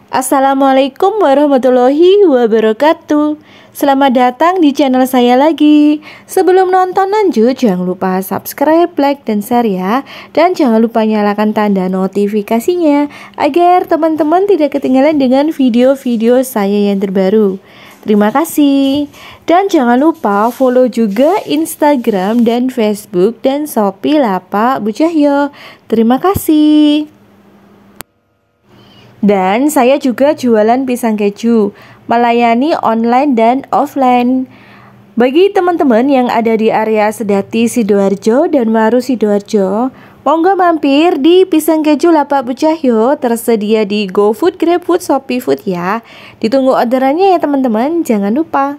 Assalamualaikum warahmatullahi wabarakatuh. Selamat datang di channel saya lagi. Sebelum nonton lanjut, jangan lupa subscribe, like, dan share ya. Dan jangan lupa nyalakan tanda notifikasinya agar teman-teman tidak ketinggalan dengan video-video saya yang terbaru. Terima kasih. Dan jangan lupa follow juga Instagram dan Facebook dan Shopee Lapak Bu Cahyo. Terima kasih. Dan saya juga jualan pisang keju, melayani online dan offline. Bagi teman-teman yang ada di area Sedati Sidoarjo dan Waru Sidoarjo, monggo mampir di Pisang Keju Lapak Bu Cahyo, tersedia di GoFood, GrabFood, Shopee Food ya. Ditunggu orderannya ya teman-teman, jangan lupa.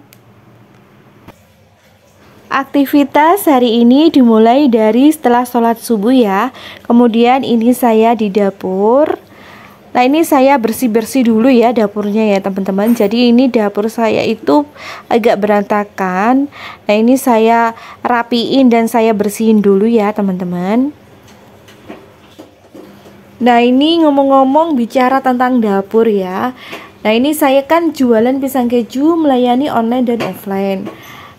Aktivitas hari ini dimulai dari setelah sholat subuh ya. Kemudian ini saya di dapur. Nah, ini saya bersih-bersih dulu ya dapurnya ya teman-teman. Jadi ini dapur saya itu agak berantakan. Nah, ini saya rapiin dan saya bersihin dulu ya teman-teman. Nah, ini ngomong-ngomong bicara tentang dapur ya. Nah, ini saya kan jualan pisang keju melayani online dan offline.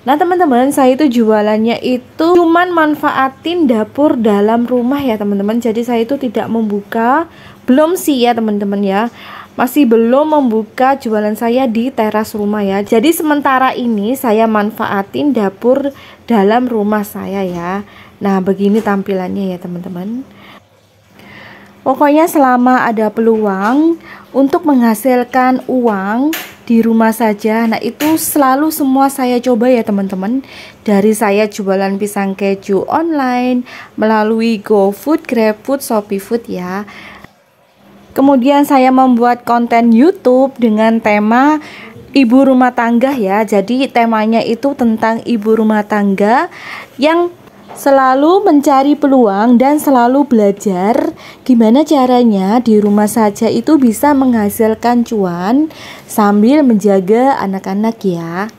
Nah teman-teman, saya itu jualannya itu cuman manfaatin dapur dalam rumah ya teman-teman. Jadi saya itu tidak membuka, belum sih ya teman-teman ya, masih belum membuka jualan saya di teras rumah ya. Jadi sementara ini saya manfaatin dapur dalam rumah saya ya. Nah begini tampilannya ya teman-teman. Pokoknya selama ada peluang untuk menghasilkan uang di rumah saja, nah itu selalu semua saya coba ya teman-teman. Dari saya jualan pisang keju online melalui GoFood, GrabFood, Shopee Food ya. Kemudian saya membuat konten YouTube dengan tema ibu rumah tangga ya. Jadi temanya itu tentang ibu rumah tangga yang selalu mencari peluang dan selalu belajar gimana caranya di rumah saja itu bisa menghasilkan cuan sambil menjaga anak-anak ya.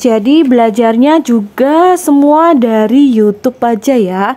Jadi belajarnya juga semua dari YouTube aja ya.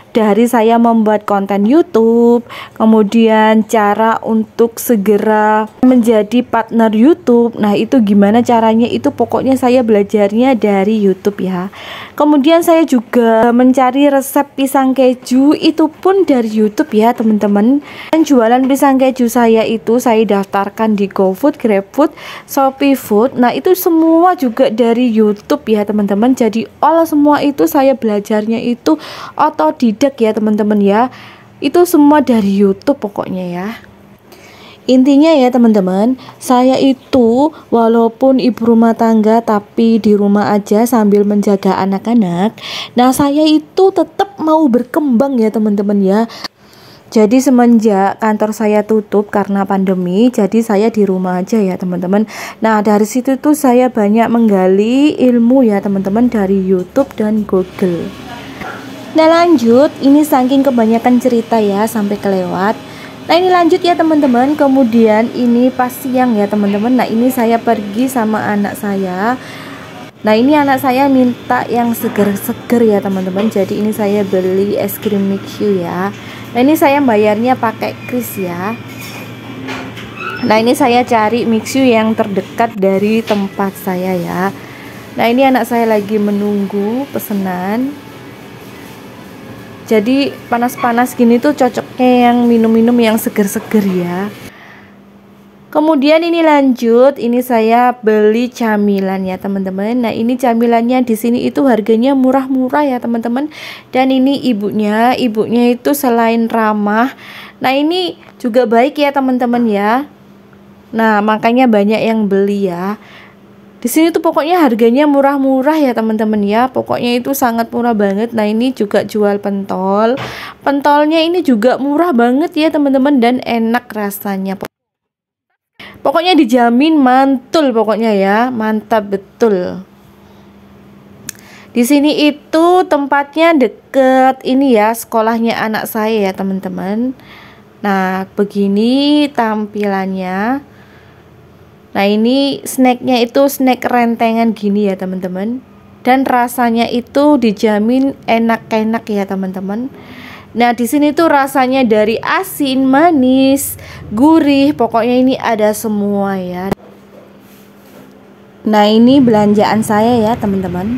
Dari saya membuat konten YouTube, kemudian cara untuk segera menjadi partner YouTube. Nah, itu gimana caranya, itu pokoknya saya belajarnya dari YouTube ya. Kemudian saya juga mencari resep pisang keju, itu pun dari YouTube ya teman-teman. Dan jualan pisang keju saya itu saya daftarkan di GoFood, GrabFood, Shopee Food. Nah, itu semua juga dari YouTube ya teman-teman. Jadi semua itu saya belajarnya itu otodidak ya teman-teman ya. Itu semua dari YouTube pokoknya ya. Intinya ya teman-teman, saya itu walaupun ibu rumah tangga tapi di rumah aja sambil menjaga anak-anak. Nah, saya itu tetap mau berkembang ya teman-teman ya. Jadi semenjak kantor saya tutup karena pandemi, jadi saya di rumah aja ya teman-teman. Nah, dari situ tuh saya banyak menggali ilmu ya teman-teman dari YouTube dan Google. Nah lanjut, ini saking kebanyakan cerita ya sampai kelewat. Nah ini lanjut ya teman-teman. Kemudian ini pas siang ya teman-teman. Nah ini saya pergi sama anak saya. Nah ini anak saya minta yang seger-seger ya teman-teman. Jadi ini saya beli es krim Mixu ya. Nah ini saya bayarnya pakai kris ya. Nah ini saya cari Mixu yang terdekat dari tempat saya ya. Nah ini anak saya lagi menunggu pesanan. Jadi panas-panas gini tuh cocoknya yang minum-minum yang seger-seger ya. Kemudian ini lanjut, ini saya beli camilan ya teman-teman. Nah ini camilannya di sini itu harganya murah-murah ya teman-teman. Dan ini ibunya itu selain ramah, nah ini juga baik ya teman-teman ya. Nah makanya banyak yang beli ya. Di sini tuh pokoknya harganya murah-murah ya teman-teman ya. Pokoknya itu sangat murah banget. Nah ini juga jual pentol. Pentolnya ini juga murah banget ya teman-teman dan enak rasanya. Pokoknya dijamin mantul pokoknya ya. Mantap betul. Di sini itu tempatnya deket ini ya, sekolahnya anak saya ya teman-teman. Nah begini tampilannya. Nah ini snacknya itu snack rentengan gini ya teman-teman. Dan rasanya itu dijamin enak-enak ya teman-teman. Nah, di sini tuh rasanya dari asin, manis, gurih, pokoknya ini ada semua ya. Nah, ini belanjaan saya ya, teman-teman.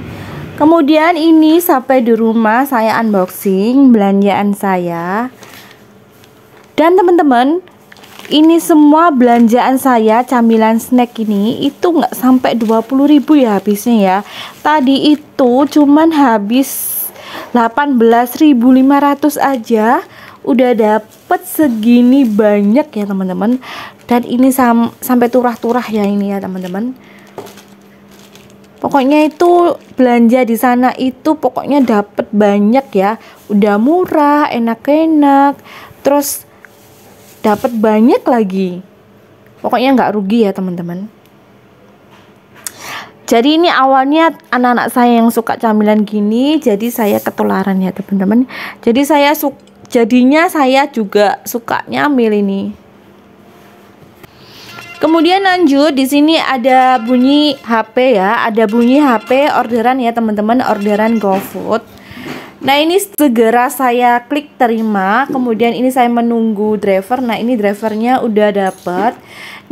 Kemudian ini sampai di rumah saya unboxing belanjaan saya. Dan teman-teman, ini semua belanjaan saya camilan snack ini itu nggak sampai 20.000 ya habisnya ya. Tadi itu cuman habis 18.500 aja udah dapet segini banyak ya teman-teman. Dan ini sampai turah-turah ya ini ya teman-teman. Pokoknya itu belanja di sana itu pokoknya dapet banyak ya. Udah murah, enak-enak, terus dapat banyak lagi. Pokoknya nggak rugi ya teman-teman. Jadi ini awalnya anak-anak saya yang suka camilan gini, jadi saya ketularan ya teman-teman. Jadi jadinya saya juga suka nyamil ini. Kemudian lanjut, di sini ada bunyi HP ya, ada bunyi HP orderan ya teman-teman, orderan GoFood. Nah, ini segera saya klik terima, kemudian ini saya menunggu driver. Nah, ini drivernya udah dapet.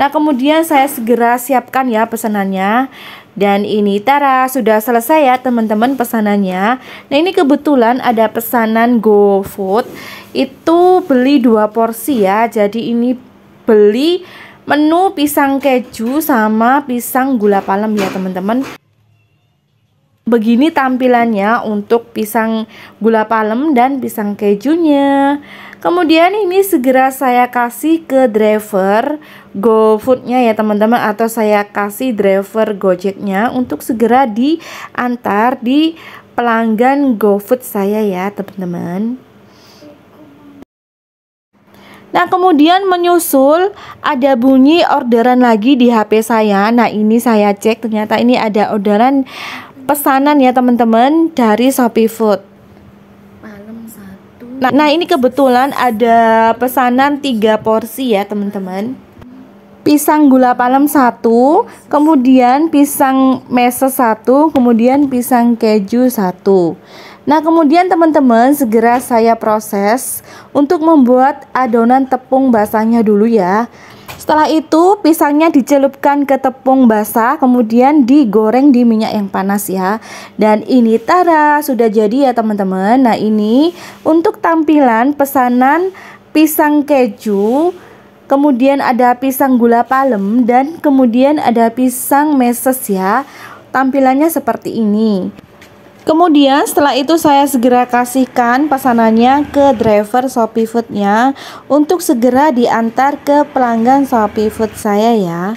Nah, kemudian saya segera siapkan ya pesanannya. Dan ini tara, sudah selesai ya teman-teman pesanannya. Nah, ini kebetulan ada pesanan GoFood. Itu beli 2 porsi ya. Jadi ini beli menu pisang keju sama pisang gula palem ya teman-teman. Begini tampilannya untuk pisang gula palem dan pisang kejunya. Kemudian ini segera saya kasih ke driver GoFoodnya ya teman-teman, atau saya kasih driver Gojeknya untuk segera diantar di pelanggan GoFood saya ya teman-teman. Nah, kemudian menyusul ada bunyi orderan lagi di HP saya. Nah, ini saya cek ternyata ini ada orderan pesanan ya teman-teman dari Shopee Food. Nah, ini kebetulan ada pesanan 3 porsi ya teman-teman. Pisang gula palem 1, kemudian pisang meses 1, kemudian pisang keju 1. Nah, kemudian teman-teman segera saya proses untuk membuat adonan tepung basahnya dulu ya. Setelah itu pisangnya dicelupkan ke tepung basah, kemudian digoreng di minyak yang panas ya. Dan ini tada, sudah jadi ya teman-teman. Nah, ini untuk tampilan pesanan pisang keju, kemudian ada pisang gula palem, dan kemudian ada pisang meses ya. Tampilannya seperti ini. Kemudian setelah itu saya segera kasihkan pesanannya ke driver Shopee Foodnya untuk segera diantar ke pelanggan Shopee Food saya ya.